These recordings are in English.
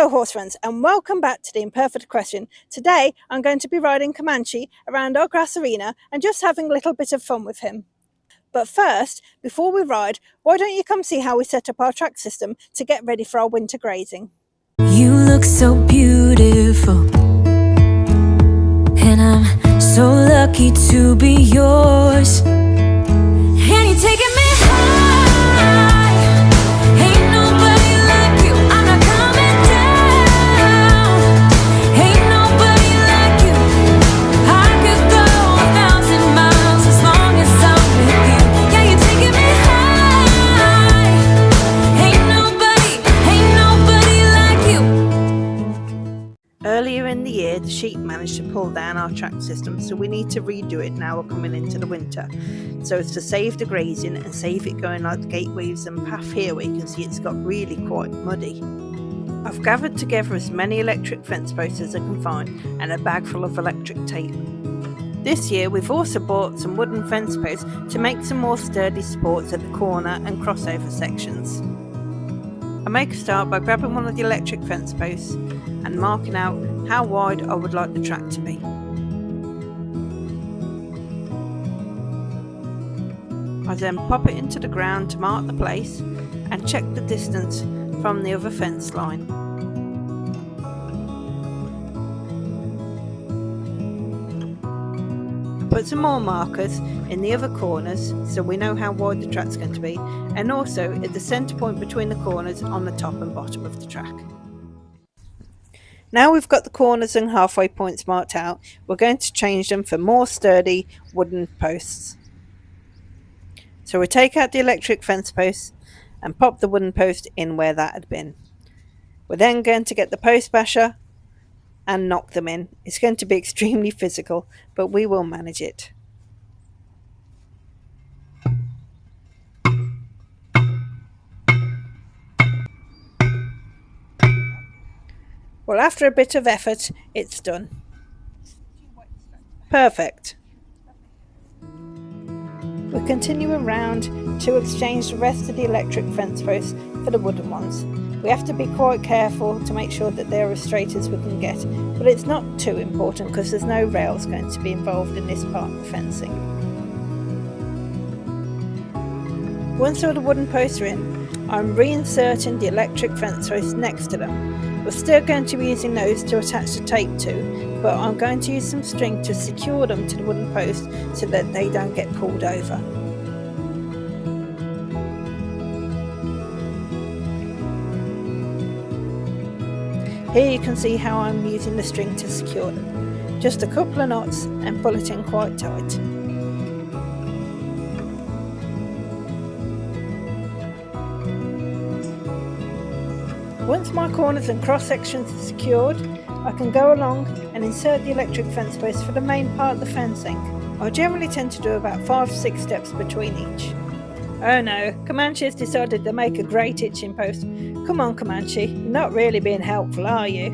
Hello horse friends and welcome back to the Imperfect Equestrian. Today I'm going to be riding Comanchie around our grass arena and just having a little bit of fun with him. But first, before we ride, why don't you come see how we set up our track system to get ready for our winter grazing? You look so beautiful, and I'm so lucky to be yours. And you're taking me high. Ain't nobody like you. I'm not coming down. Ain't nobody like you. I could go 1,000 miles as long as I'm with you. Yeah, you're taking me high. Ain't nobody like you. Earlier in the year, the sheep managed to pull down our track system, so we need to redo it now we're coming into the winter. So it's to save the grazing and save it going like the gateways and path here where you can see it's got really quite muddy. I've gathered together as many electric fence posts as I can find and a bag full of electric tape. This year we've also bought some wooden fence posts to make some more sturdy supports at the corner and crossover sections. I make a start by grabbing one of the electric fence posts and marking out how wide I would like the track to be. I then pop it into the ground to mark the place and check the distance from the other fence line. I put some more markers in the other corners so we know how wide the track's going to be, and also at the centre point between the corners on the top and bottom of the track. Now we've got the corners and halfway points marked out, we're going to change them for more sturdy wooden posts. So we take out the electric fence posts and pop the wooden post in where that had been. We're then going to get the post basher and knock them in. It's going to be extremely physical, but we will manage it. Well, after a bit of effort, it's done. Perfect. We continue around to exchange the rest of the electric fence posts for the wooden ones. We have to be quite careful to make sure that they're as straight as we can get, but it's not too important because there's no rails going to be involved in this part of the fencing. Once all the wooden posts are in, I'm reinserting the electric fence posts next to them. We're still going to be using those to attach the tape to, but I'm going to use some string to secure them to the wooden post so that they don't get pulled over. Here you can see how I'm using the string to secure them. Just a couple of knots and pull it in quite tight. Once my corners and cross sections are secured, I can go along and insert the electric fence posts for the main part of the fencing. I generally tend to do about 5 to 6 steps between each. Oh no, Comanchie has decided to make a great hitching post. Come on Comanchie, you're not really being helpful, are you?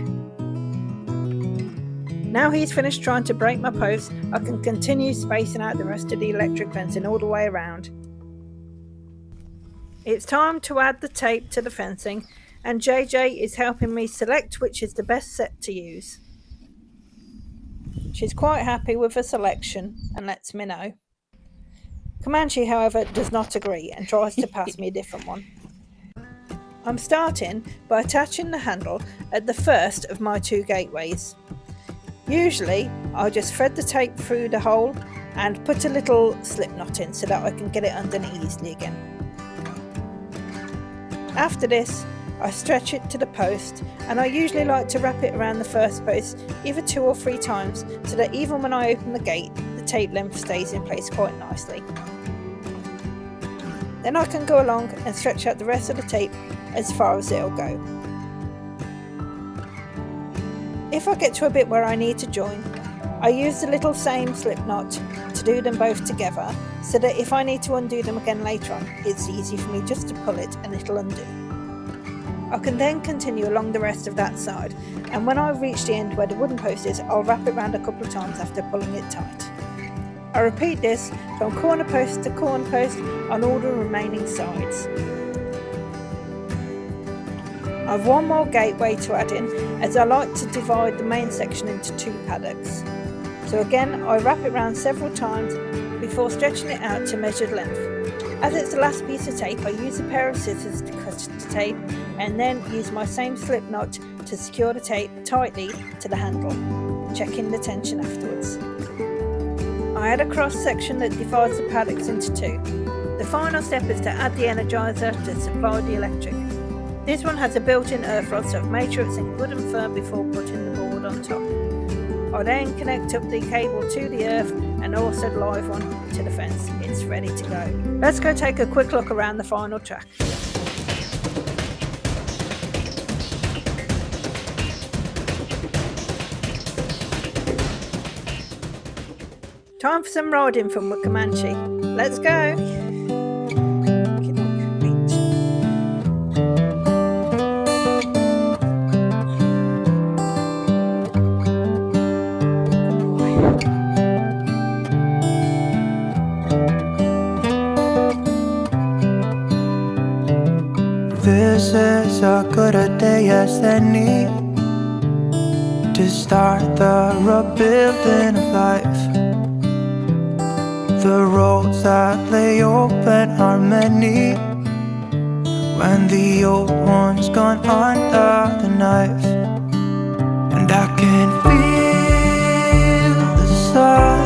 Now he's finished trying to break my post, I can continue spacing out the rest of the electric fencing all the way around. It's time to add the tape to the fencing, and JJ is helping me select which is the best set to use. She's quite happy with her selection and lets me know. Comanchie, however, does not agree and tries to pass me a different one. I'm starting by attaching the handle at the first of my 2 gateways. Usually, I'll just thread the tape through the hole and put a little slip knot in so that I can get it underneath easily again. After this, I stretch it to the post, and I usually like to wrap it around the first post either 2 or 3 times so that even when I open the gate, the tape length stays in place quite nicely. Then I can go along and stretch out the rest of the tape as far as it'll go. If I get to a bit where I need to join, I use the little same slip knot to do them both together so that if I need to undo them again later on, it's easy for me just to pull it and it'll undo. I can then continue along the rest of that side, and when I reach the end where the wooden post is, I'll wrap it round a couple of times after pulling it tight. I repeat this from corner post to corner post on all the remaining sides. I've one more gateway to add in, as I like to divide the main section into 2 paddocks. So again, I wrap it round several times before stretching it out to measured length. As it's the last piece of tape, I use a pair of scissors to cut the tape and then use my same slip knot to secure the tape tightly to the handle, checking the tension afterwards. I add a cross section that divides the paddocks into 2. The final step is to add the energizer to supply the electric. This one has a built-in earth rod, so I've made sure it's in good and firm before putting the board on top. I then connect up the cable to the earth and also the live one to the fence. It's ready to go. Let's go take a quick look around the final track. Time for some riding fun with Comanchie. Let's go! This is as good a day as any to start the rebuilding of life. The roads that lay open are many when the old one's gone under the knife. And I can feel the sun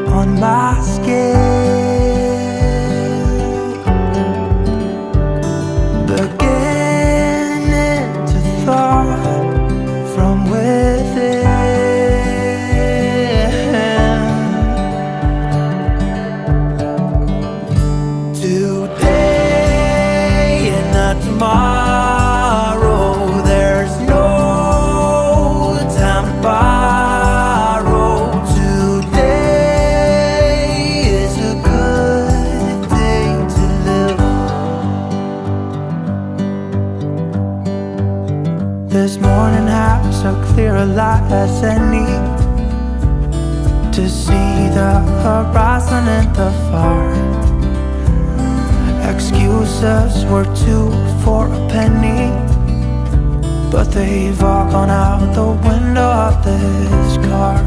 on my skin, beginning to thaw from within. Today and not tomorrow, there's no time to borrow. Today is a good day to live. This morning has a clearer light as any to see the horizon in the far. Excuses were 2 for a penny, but they've all gone out the window of this car.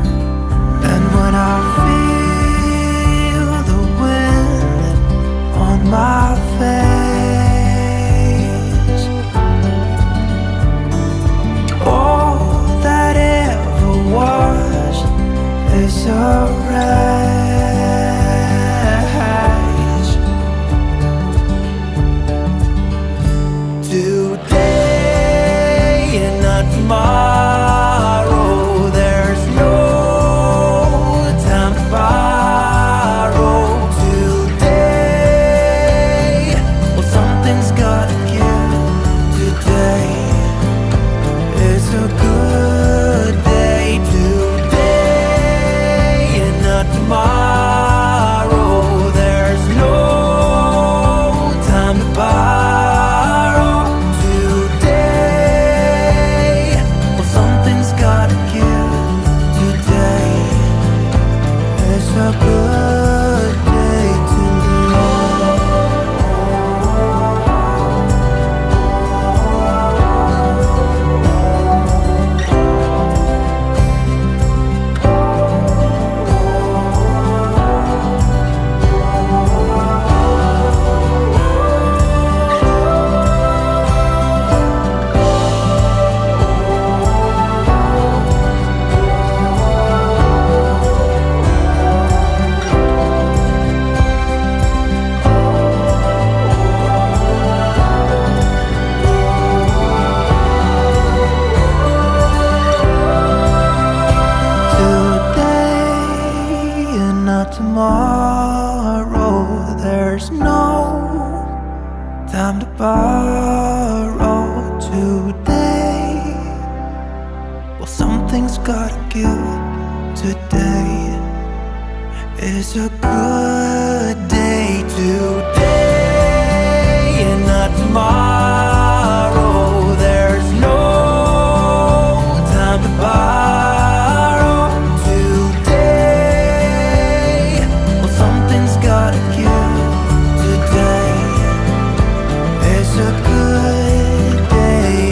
And when I feel the wind on my face, all that ever was is a wreck. Today and not tomorrow, there's no time to borrow. Today, well, something's gotta give. Today is a good day. Today and not tomorrow, there's no time to borrow. A good day to tomorrow, there's no time to borrow. Today, well, something's gotta give. Today is a good day. Today and not tomorrow, there's no time to borrow. Gotta give. Today is a good day.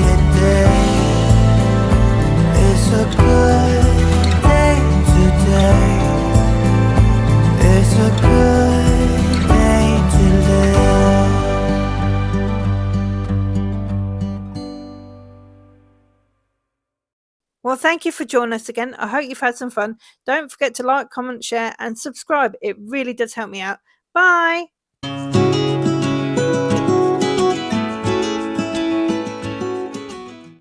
Well, thank you for joining us again. I hope you've had some fun. Don't forget to like, comment, share, and subscribe. It really does help me out. Bye.